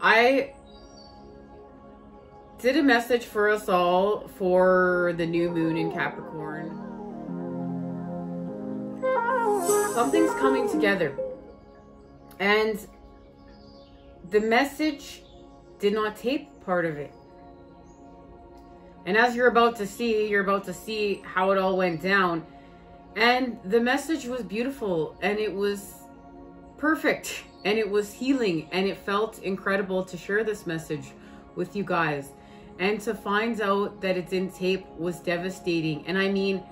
I did a message for us all for the new moon in Capricorn. Something's coming together. And the message did not tape part of it. And as you're about to see how it all went down. And the message was beautiful, and it was perfect, and it was healing, and it felt incredible to share this message with you guys. And to find out that it didn't tape was devastating. And I mean,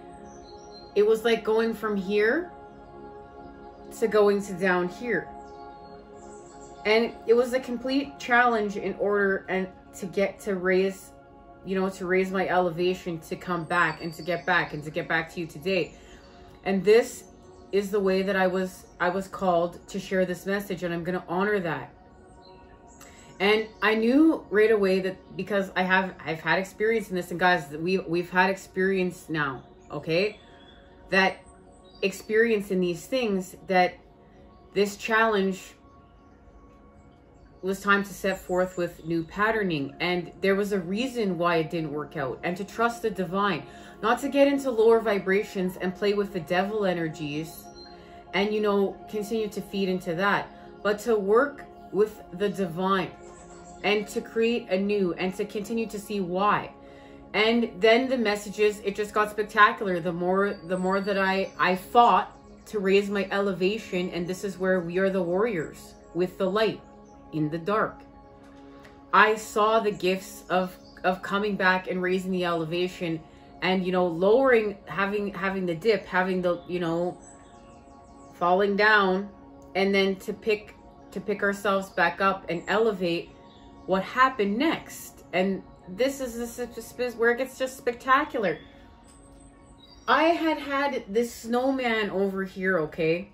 it was like going from here to going to down here. And it was a complete challenge in order and to get to raise, you know, to raise my elevation, to come back and to get back and to get back to you today. And this is the way that I was called to share this message, and I'm going to honor that. And I knew right away that, because I've had experience in this, and guys, we've had experience now, okay? That experience in these things, that this challenge was time to set forth with new patterning, and there was a reason why it didn't work out, and to trust the divine, not to get into lower vibrations and play with the devil energies and, you know, continue to feed into that, but to work with the divine and to create anew and to continue to see why. And then the messages, it just got spectacular. The more that I fought to raise my elevation, and this is where we are the warriors with the light in the dark. I saw the gifts of coming back and raising the elevation, and, you know, lowering, having the dip, having the, you know, falling down, and then to pick ourselves back up and elevate. What happened next? And this is where it gets just spectacular. I had this snowman over here, okay,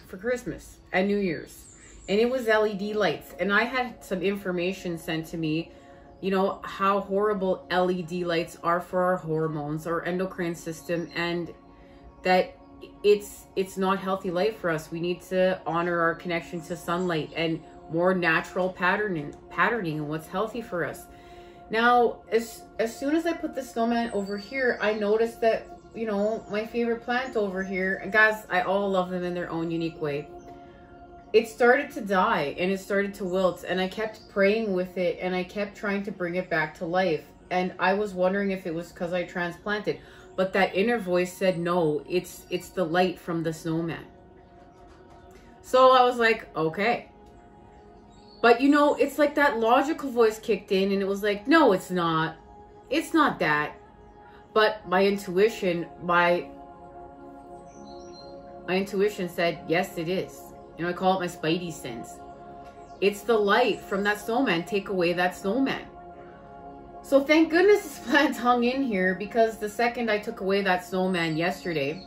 for Christmas and New Year's, and it was LED lights, and I had some information sent to me, you know, how horrible LED lights are for our hormones, our endocrine system, and that it's not healthy light for us. We need to honor our connection to sunlight and more natural patterning and what's healthy for us. Now, as soon as I put the snowman over here, I noticed that, you know, my favorite plant over here, and guys, I all love them in their own unique way, it started to die and it started to wilt, and I kept praying with it, and I kept trying to bring it back to life. And I was wondering if it was because I transplanted, but that inner voice said, no, it's the light from the snowman. So I was like, okay. But, you know, it's like that logical voice kicked in, and it was like, no, it's not. It's not that. But my intuition said, yes, it is. You know, I call it my spidey sense. It's the light from that snowman. Take away that snowman. So thank goodness this plant hung in here, because the second I took away that snowman yesterday,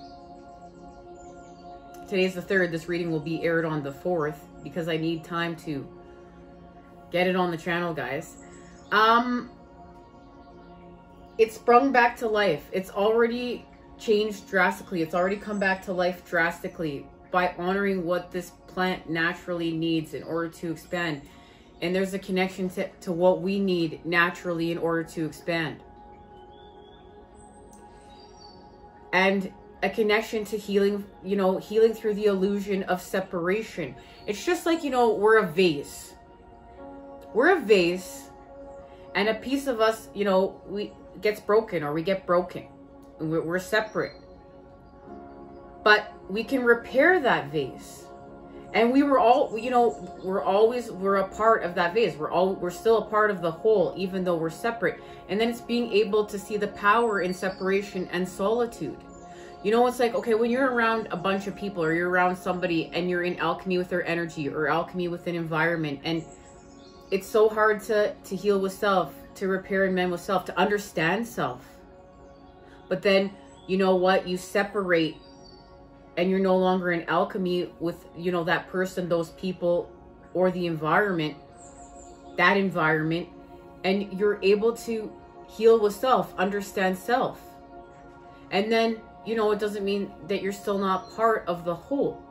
today's the 3rd, this reading will be aired on the 4th, because I need time to get it on the channel, guys. It sprung back to life. It's already changed drastically. It's already come back to life drastically by honoring what this plant naturally needs in order to expand. And there's a connection to what we need naturally in order to expand. And a connection to healing, you know, healing through the illusion of separation. It's just like, you know, we're a vase. We're a vase, and a piece of us, you know, gets broken, or we get broken. And we're separate. But we can repair that vase. And we were all, you know, we're a part of that vase. We're still a part of the whole, even though we're separate. And then it's being able to see the power in separation and solitude. You know, it's like, okay, when you're around a bunch of people, or you're around somebody and you're in alchemy with their energy, or alchemy with an environment, and it's so hard to heal with self, to repair and mend with self, to understand self. But then, you know what? You separate, and you're no longer in alchemy with, you know, that person, those people, or the environment, that environment, and you're able to heal with self, understand self. And then, you know, it doesn't mean that you're still not part of the whole.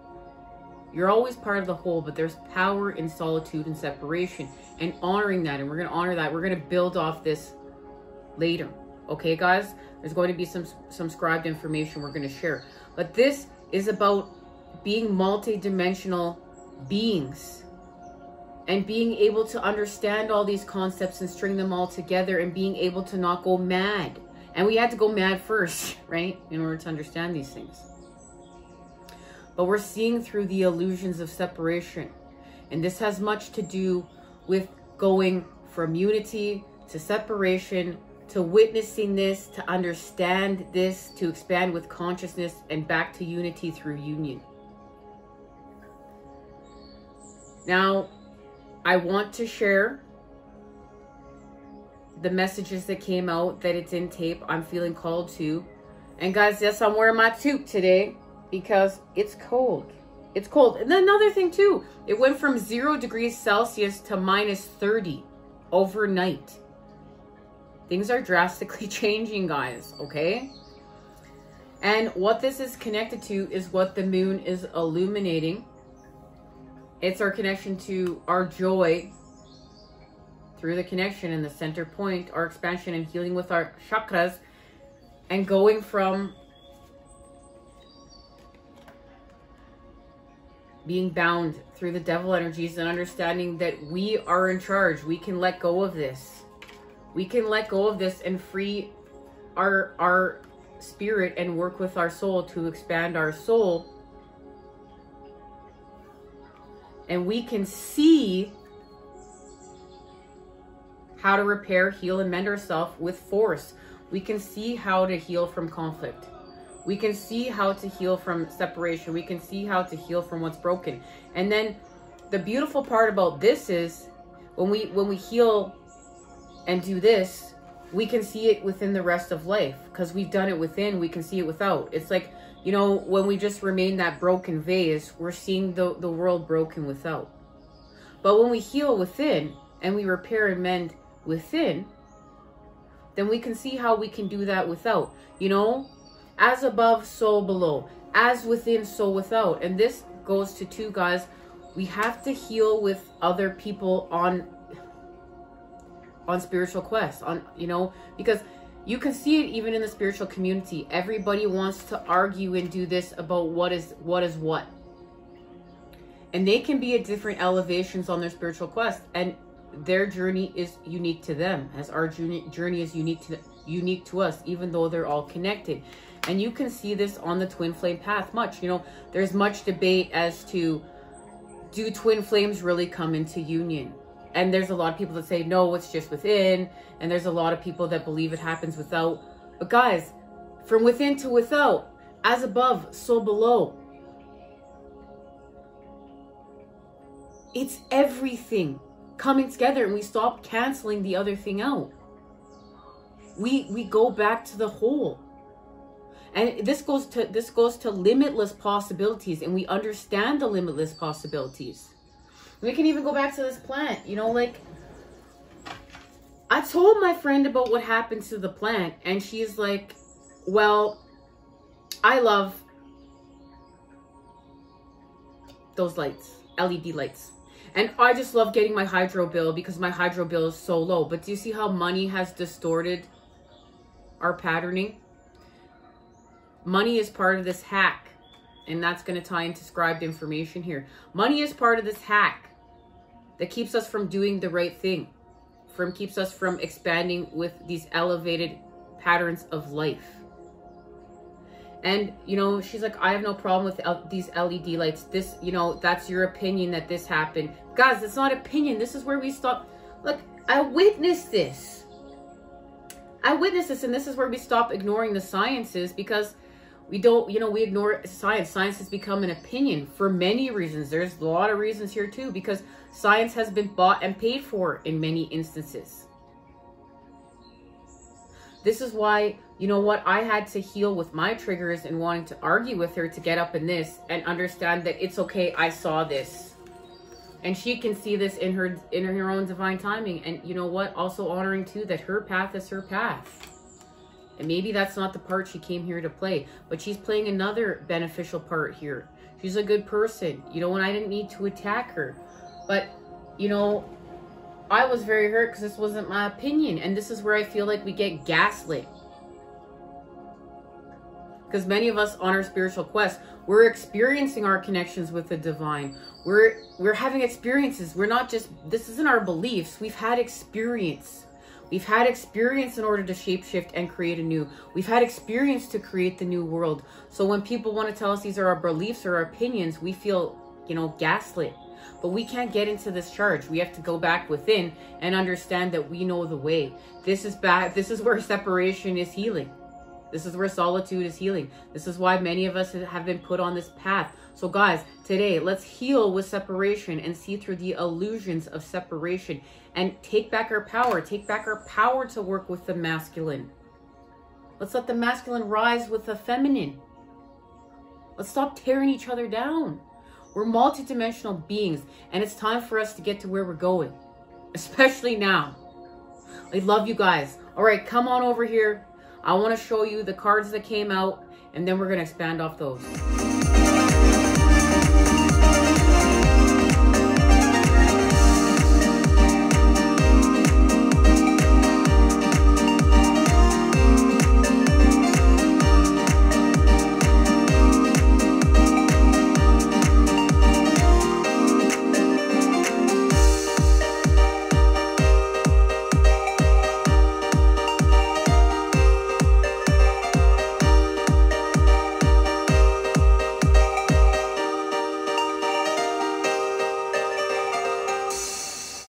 You're always part of the whole, but there's power in solitude and separation, and honoring that. And we're going to honor that. We're going to build off this later. Okay, guys? There's going to be some scribed information we're going to share. But this is about being multi-dimensional beings and being able to understand all these concepts and string them all together and being able to not go mad. And we had to go mad first, right? In order to understand these things. But we're seeing through the illusions of separation. And this has much to do with going from unity to separation, to witnessing this, to understand this, to expand with consciousness, and back to unity through union. Now, I want to share the messages that came out, that it's in tape. I'm feeling called to. And guys, yes, I'm wearing my toque today because it's cold. It's cold. And then another thing too, it went from 0 degrees Celsius to -30 overnight. Things are drastically changing, guys, okay? And what this is connected to is what the moon is illuminating. It's our connection to our joy through the connection in the center point, our expansion and healing with our chakras, and going from being bound through the devil energies and understanding that we are in charge. We can let go of this. We can let go of this and free our spirit and work with our soul to expand our soul. And we can see how to repair, heal, and mend ourselves with force. We can see how to heal from conflict. We can see how to heal from separation. We can see how to heal from what's broken. And then the beautiful part about this is when we heal and do this, we can see it within the rest of life, because we've done it within, we can see it without. It's like, you know, when we just remain that broken vase, we're seeing the world broken without. But when we heal within and we repair and mend within, then we can see how we can do that without. You know, as above, so below. As within, so without. And this goes to two, guys. We have to heal with other people on spiritual quests, you know, because you can see it even in the spiritual community. Everybody wants to argue and do this about what is what. And they can be at different elevations on their spiritual quest, and their journey is unique to them, as our journey is unique to us, even though they're all connected. And you can see this on the twin flame path much. You know, there's much debate as to, do twin flames really come into union? And there's a lot of people that say, no, it's just within. And there's a lot of people that believe it happens without. But guys, from within to without, as above, so below. It's everything coming together, and we stop canceling the other thing out. We go back to the whole. And this goes to limitless possibilities, and we understand the limitless possibilities. We can even go back to this plant, you know, like, I told my friend about what happened to the plant, and she's like, well, I love those lights, LED lights. And I just love getting my hydro bill because my hydro bill is so low. But do you see how money has distorted our patterning? Money is part of this hack. And that's going to tie into scribed information here. Money is part of this hack that keeps us from doing the right thing. Keeps us from expanding with these elevated patterns of life. And, you know, she's like, I have no problem with these LED lights. This, you know, that's your opinion that this happened. Guys, it's not opinion. This is where we stop. Look, I witnessed this. I witnessed this, and this is where we stop ignoring the sciences, because we don't, you know, we ignore science. Science has become an opinion for many reasons. There's a lot of reasons here too, because science has been bought and paid for in many instances. This is why, you know what, I had to heal with my triggers and wanting to argue with her to get up in this and understand that it's okay, I saw this. And she can see this in her own divine timing. And you know what, also honoring too that her path is her path. And maybe that's not the part she came here to play, but she's playing another beneficial part here. She's a good person, you know, and I didn't need to attack her. But, you know, I was very hurt because this wasn't my opinion. And this is where I feel like we get gaslit. Because many of us on our spiritual quest, we're experiencing our connections with the divine. We're having experiences. We're not just, this isn't our beliefs. We've had experience. We've had experience in order to shapeshift and create anew. We've had experience to create the new world. So when people want to tell us these are our beliefs or our opinions, we feel, you know, gaslit. But we can't get into this charge. We have to go back within and understand that we know the way. This is back. This is where separation is healing. This is where solitude is healing. This is why many of us have been put on this path. So guys, today, let's heal with separation and see through the illusions of separation and take back our power. Take back our power to work with the masculine. Let's let the masculine rise with the feminine. Let's stop tearing each other down. We're multidimensional beings, and it's time for us to get to where we're going, especially now. I love you guys. All right, come on over here. I want to show you the cards that came out, and then we're going to expand off those.